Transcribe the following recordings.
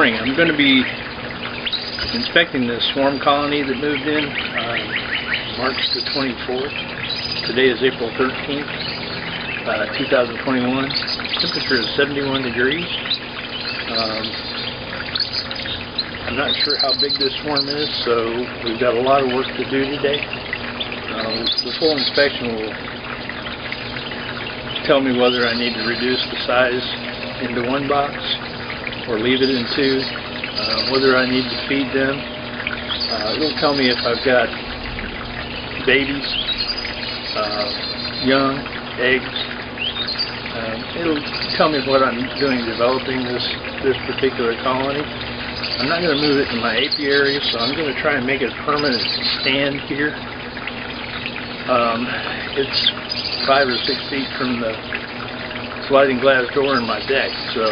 morning. I'm going to be inspecting the swarm colony that moved in March the 24th. Today is April 13th, 2021. Temperature is 71 degrees. I'm not sure how big this swarm is, so we've got a lot of work to do today. The full inspection will tell me whether I need to reduce the size into one box or leave it in two, whether I need to feed them. It'll tell me if I've got babies, young, eggs. It'll tell me what I'm doing developing this particular colony. I'm not going to move it in my apiary, so I'm going to try and make it a permanent stand here. It's 5 or 6 feet from the sliding glass door in my deck, so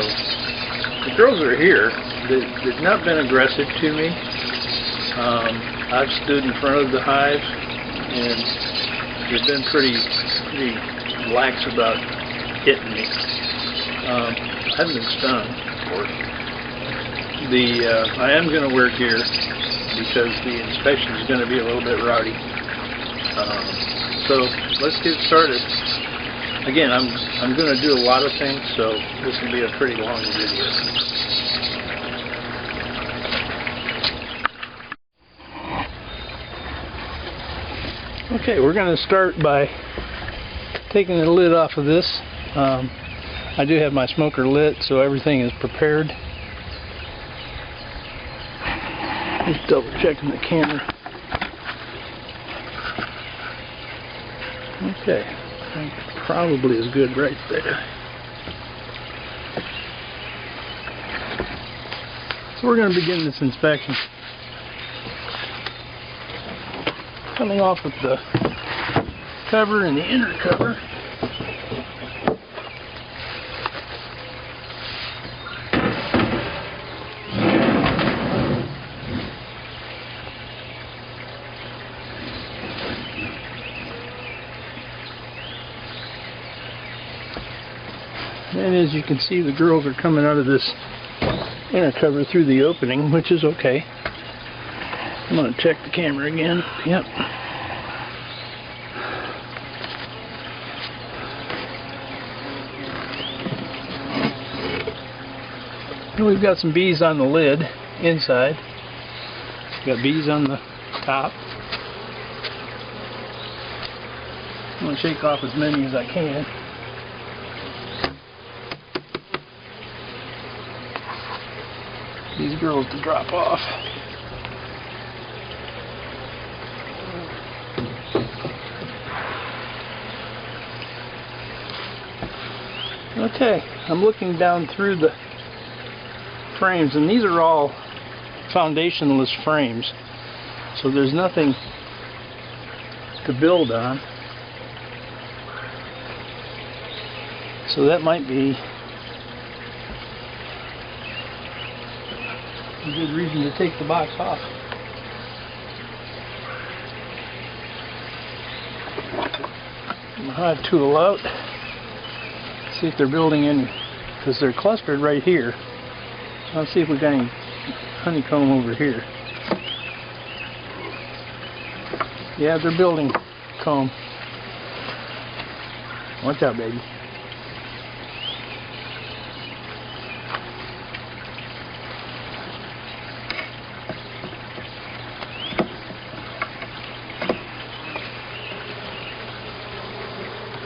the girls are here. They've not been aggressive to me. I've stood in front of the hive, and they've been pretty lax about hitting me. I haven't been stung, of course. I am going to wear gear because the inspection is going to be a little bit rowdy. So let's get started. Again, I'm going to do a lot of things, so this will be a pretty long video. Okay, we're going to start by taking the lid off of this. I do have my smoker lit, so everything is prepared. Just double checking the camera. Okay, I think probably is good right there. So we're going to begin this inspection. Coming off with the cover and the inner cover. And as you can see, the girls are coming out of this inner cover through the opening, which is okay. I'm going to check the camera again. Yep. And we've got some bees on the lid inside. We've got bees on the top. I'm going to shake off as many as I can. These girls to drop off. Okay, I'm looking down through the frames, and these are all foundationless frames, so there's nothing to build on. So that might be a good reason to take the box off. My hive tool out. See if they're building any, because they're clustered right here. Let's see if we've got any honeycomb over here. Yeah, they're building comb. Watch out, baby.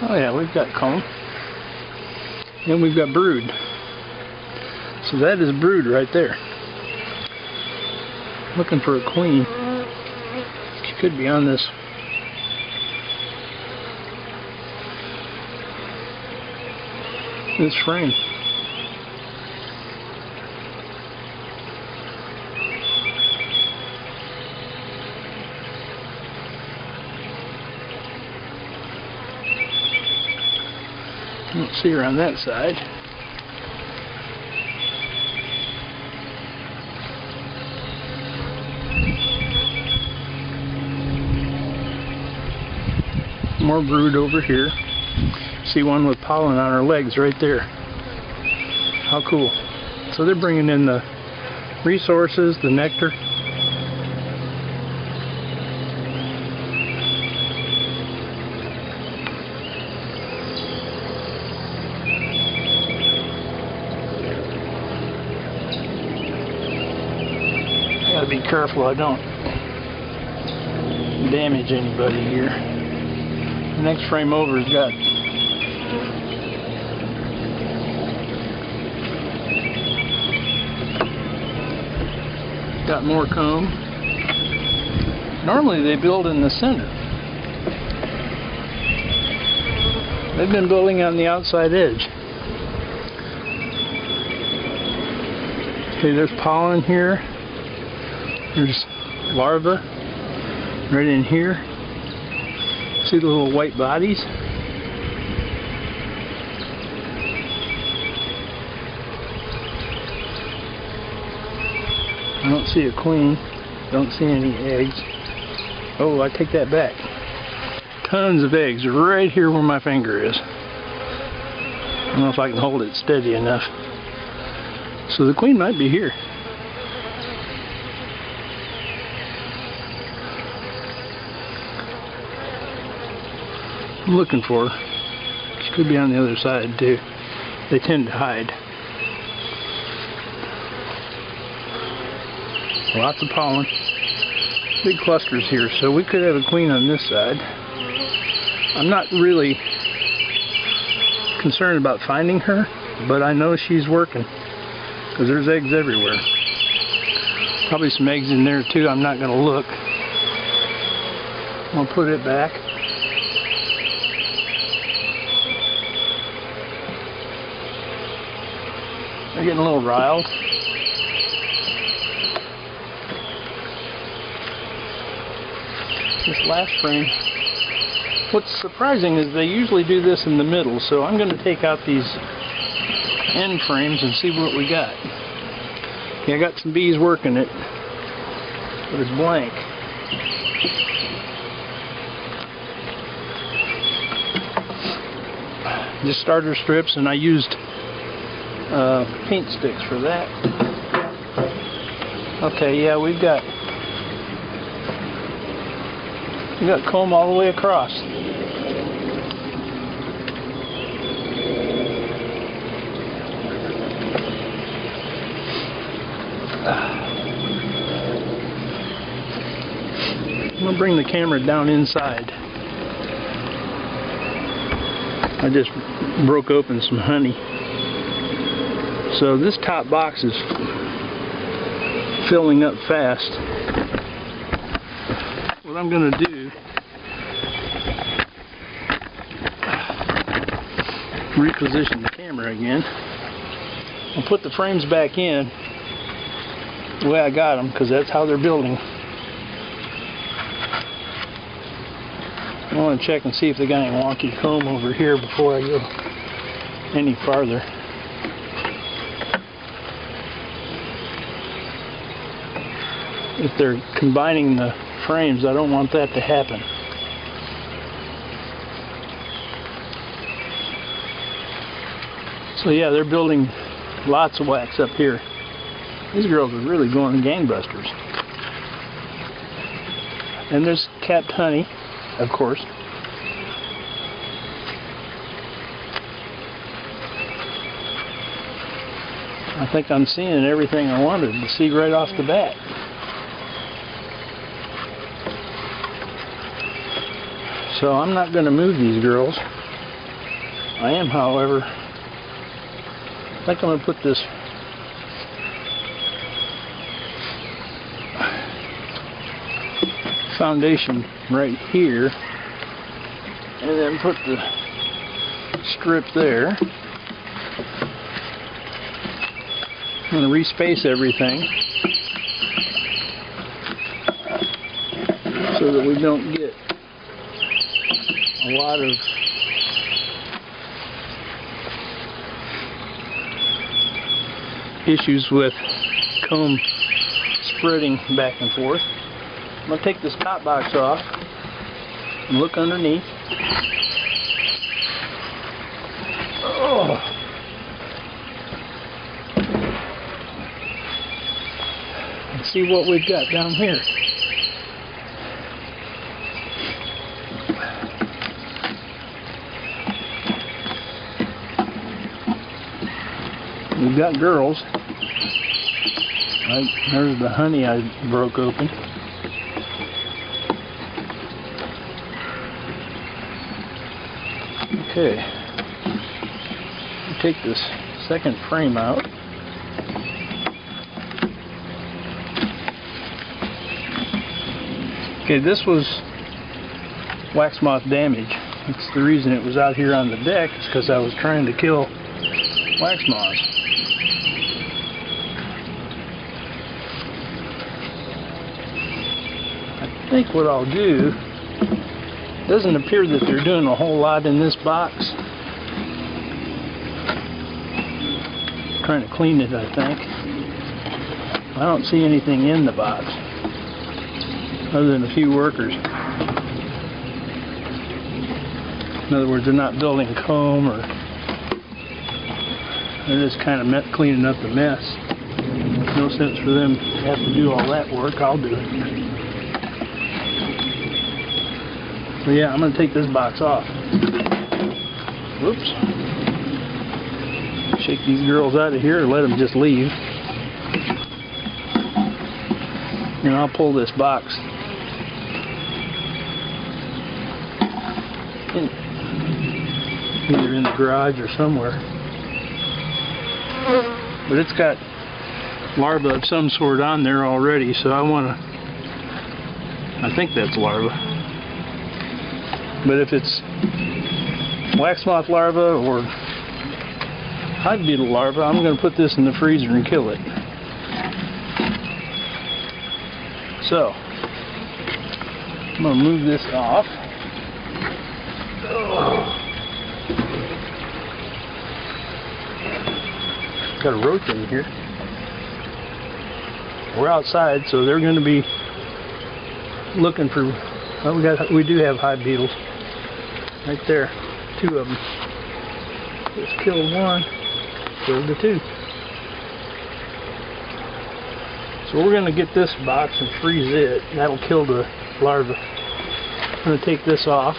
Oh yeah, we've got comb. And we've got brood. So that is brood right there. Looking for a queen. She could be on this frame. Let's see her on that side. More brood over here. See one with pollen on her legs right there. How cool. So they're bringing in the resources, the nectar. Gotta be careful I don't damage anybody here. The next frame over has got more comb. Normally they build in the center. They've been building on the outside edge. Okay, there's pollen here. There's larvae right in here. See the little white bodies? I don't see a queen. Don't see any eggs. Oh, I take that back. Tons of eggs right here where my finger is. I don't know if I can hold it steady enough. So the queen might be here. I'm looking for her. She could be on the other side too. They tend to hide. Lots of pollen. Big clusters here, so we could have a queen on this side. I'm not really concerned about finding her, but I know she's working because there's eggs everywhere. Probably some eggs in there too. I'm not going to look. I'll put it back. They're getting a little riled. This last frame. What's surprising is they usually do this in the middle, so I'm going to take out these end frames and see what we got. Yeah, I got some bees working it, but it's blank. Just starter strips, and I used paint sticks for that. Okay, yeah, we got comb all the way across. I'm going to bring the camera down inside. I just broke open some honey. So this top box is filling up fast. What I'm going to do, reposition the camera again. I'll put the frames back in the way I got them, because that's how they're building. I want to check and see if they got any wonky comb over here before I go any farther. If they're combining the frames, I don't want that to happen. So yeah, they're building lots of wax up here. These girls are really going gangbusters. And there's capped honey, of course. I think I'm seeing everything I wanted to see right off the bat. So I'm not going to move these girls. I am, however, I think I'm going to put this foundation right here and then put the strip there. I'm going to respace everything so that we don't get a lot of issues with comb spreading back and forth. I'm going to take this top box off and look underneath. Oh. see what we've got down here. We've got girls. Right, there's the honey I broke open. Okay, take this second frame out. Okay, this was wax moth damage. That's the reason it was out here on the deck, is because I was trying to kill wax moths. I think what I'll do, doesn't appear that they're doing a whole lot in this box. Trying to clean it, I think. I don't see anything in the box other than a few workers. In other words, they're not building comb, or they're just kind of cleaning up the mess. No sense for them to have to do all that work. I'll do it. So yeah, I'm going to take this box off. Whoops. Shake these girls out of here and let them just leave. And I'll pull this box in, either in the garage or somewhere. But it's got larvae of some sort on there already, so I think that's larva. But if it's wax moth larva or hive beetle larva, I'm going to put this in the freezer and kill it. So, I'm going to move this off. Got a roach in here. We're outside, so they're going to be looking for. Well, we do have hive beetles right there, 2 of them. Just killed one, killed the 2. So we're going to get this box and freeze it. That'll kill the larvae. I'm going to take this off.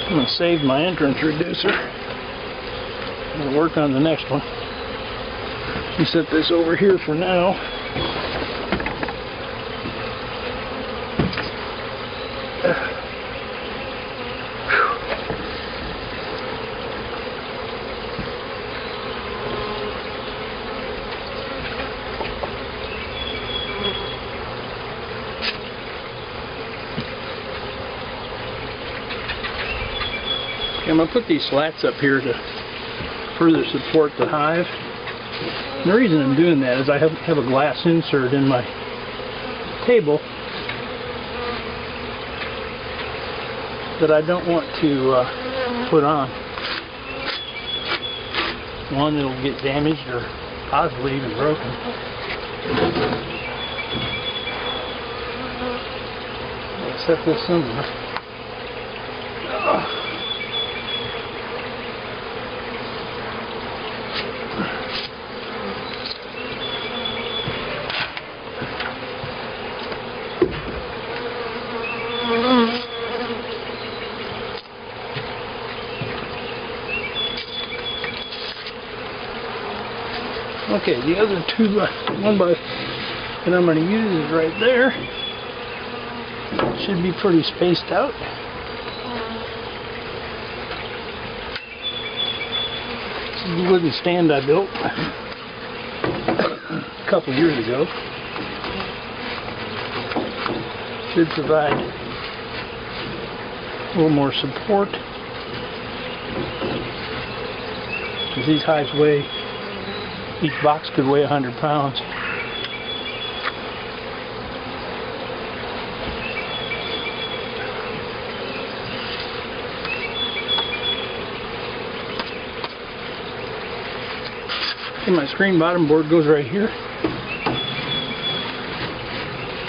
I'm going to save my entrance reducer. I'm going to work on the next one. You set this over here for now. I'm going to put these slats up here to further support the hive. And the reason I'm doing that is I have a glass insert in my table that I don't want to put on. One, it'll get damaged or possibly even broken. I'll set this somewhere. Okay, the other one that I'm going to use is right there. Should be pretty spaced out. This is the wooden stand I built a couple years ago. Should provide a little more support, because these hives weigh, each box could weigh 100 pounds. Okay, my screen bottom board goes right here.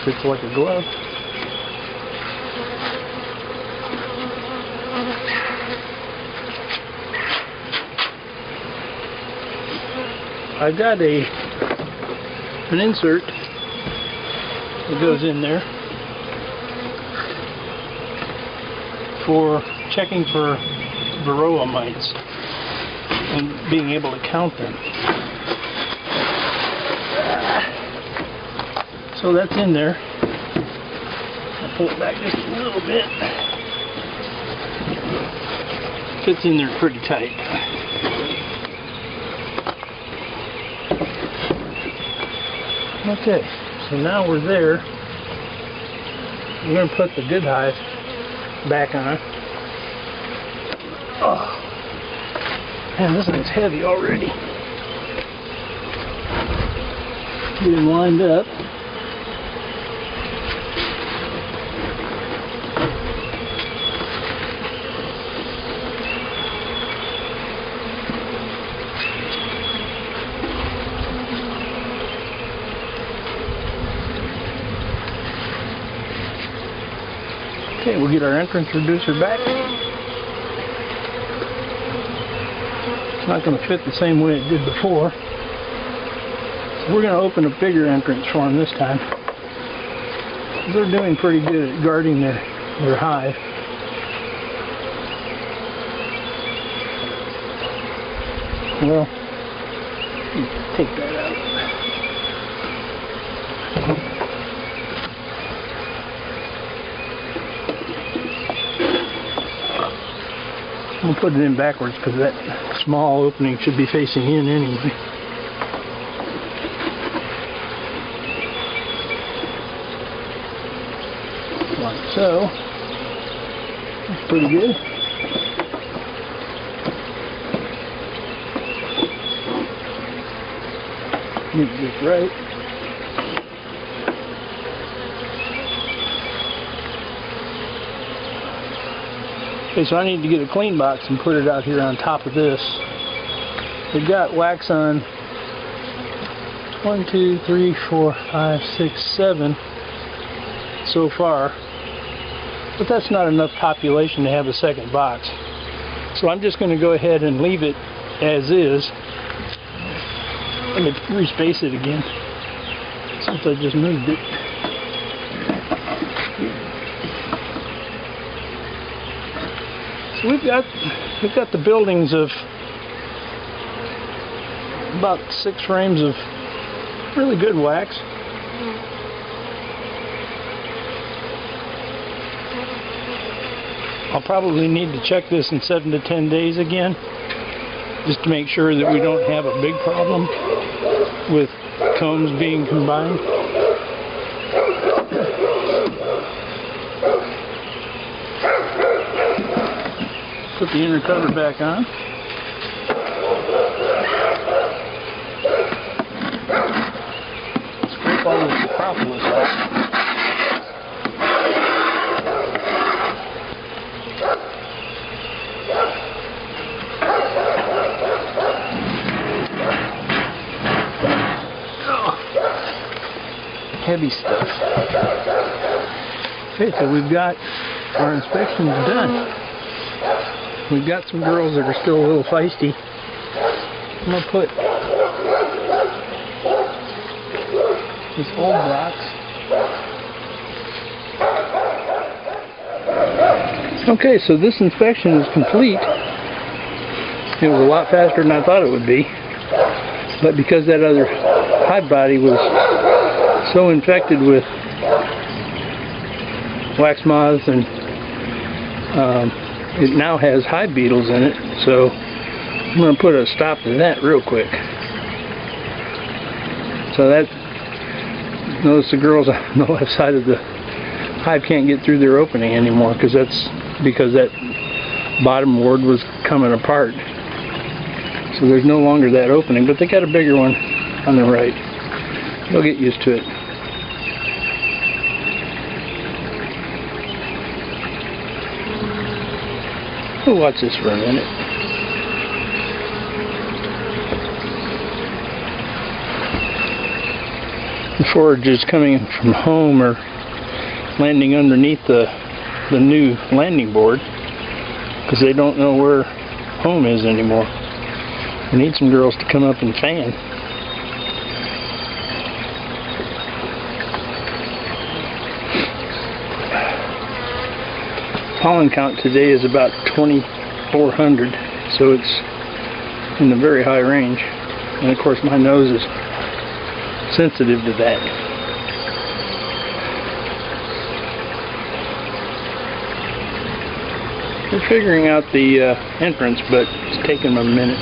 Fits like a glove. I've got a an insert that goes in there for checking for varroa mites and being able to count them. So that's in there. I'll pull it back just a little bit. Fits in there pretty tight. Okay, so now we're there. We're going to put the good hive back on. Oh, man, this thing's heavy already. Get him lined up. Okay, we'll get our entrance reducer back. It's not going to fit the same way it did before. So we're going to open a bigger entrance for them this time. They're doing pretty good at guarding their hive. Well, take that out. We'll put it in backwards because that small opening should be facing in anyway. Like so. That's pretty good. Get this right. Okay, so I need to get a clean box and put it out here on top of this. We've got wax on 1, 2, 3, 4, 5, 6, 7 so far, but that's not enough population to have a second box. So I'm just going to go ahead and leave it as is. Let me respace it again since I just moved it. So we've got the buildings of about 6 frames of really good wax. I'll probably need to check this in 7 to 10 days again, just to make sure that we don't have a big problem with combs being combined. Put the inner cover back on. Scrape all this propolis off. Oh, heavy stuff. Okay, so we've got our inspections done. We've got some girls that are still a little feisty. I'm going to put this old box. Okay, so this inspection is complete. It was a lot faster than I thought it would be. But because that other hive body was so infected with wax moths and it now has hive beetles in it, so I'm going to put a stop to that real quick. So that, notice the girls on the left side of the hive can't get through their opening anymore because that bottom ward was coming apart. So there's no longer that opening, but they got a bigger one on the right. They'll get used to it. We'll watch this for a minute. The foragers coming from home are landing underneath the new landing board because they don't know where home is anymore. We need some girls to come up and fan. pollen count today is about 2,400, so it's in the very high range. And of course my nose is sensitive to that. They're figuring out the entrance, but it's taking them a minute.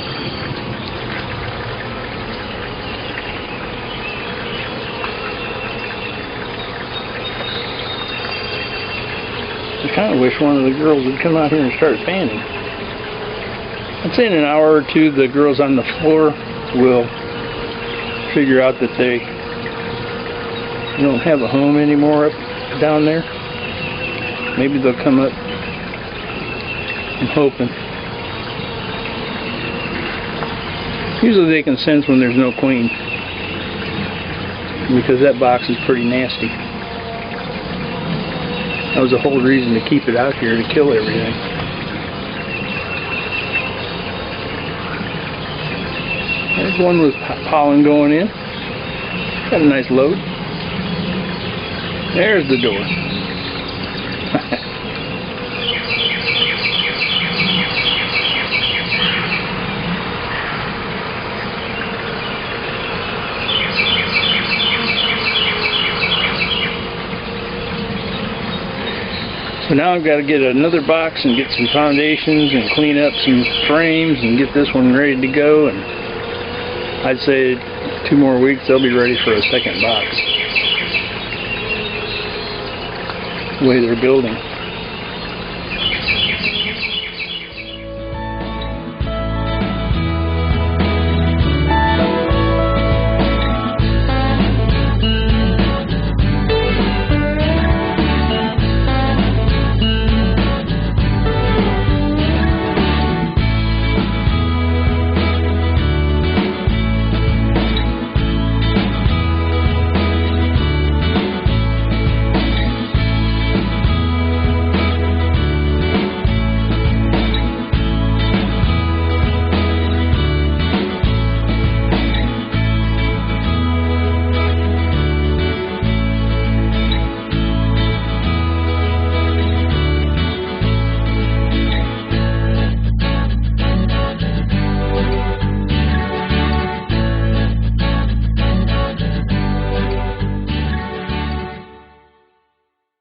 I kind of wish one of the girls would come out here and start fanning. I'd say in an hour or two the girls on the floor will figure out that they don't have a home anymore up down there. Maybe they'll come up. I'm hoping. Usually they can sense when there's no queen, because that box is pretty nasty. That was the whole reason to keep it out here, to kill everything. There's one with pollen going in. Got a nice load. There's the door. So now I've got to get another box and get some foundations and clean up some frames and get this one ready to go, and I'd say 2 more weeks they'll be ready for a second box, the way they're building.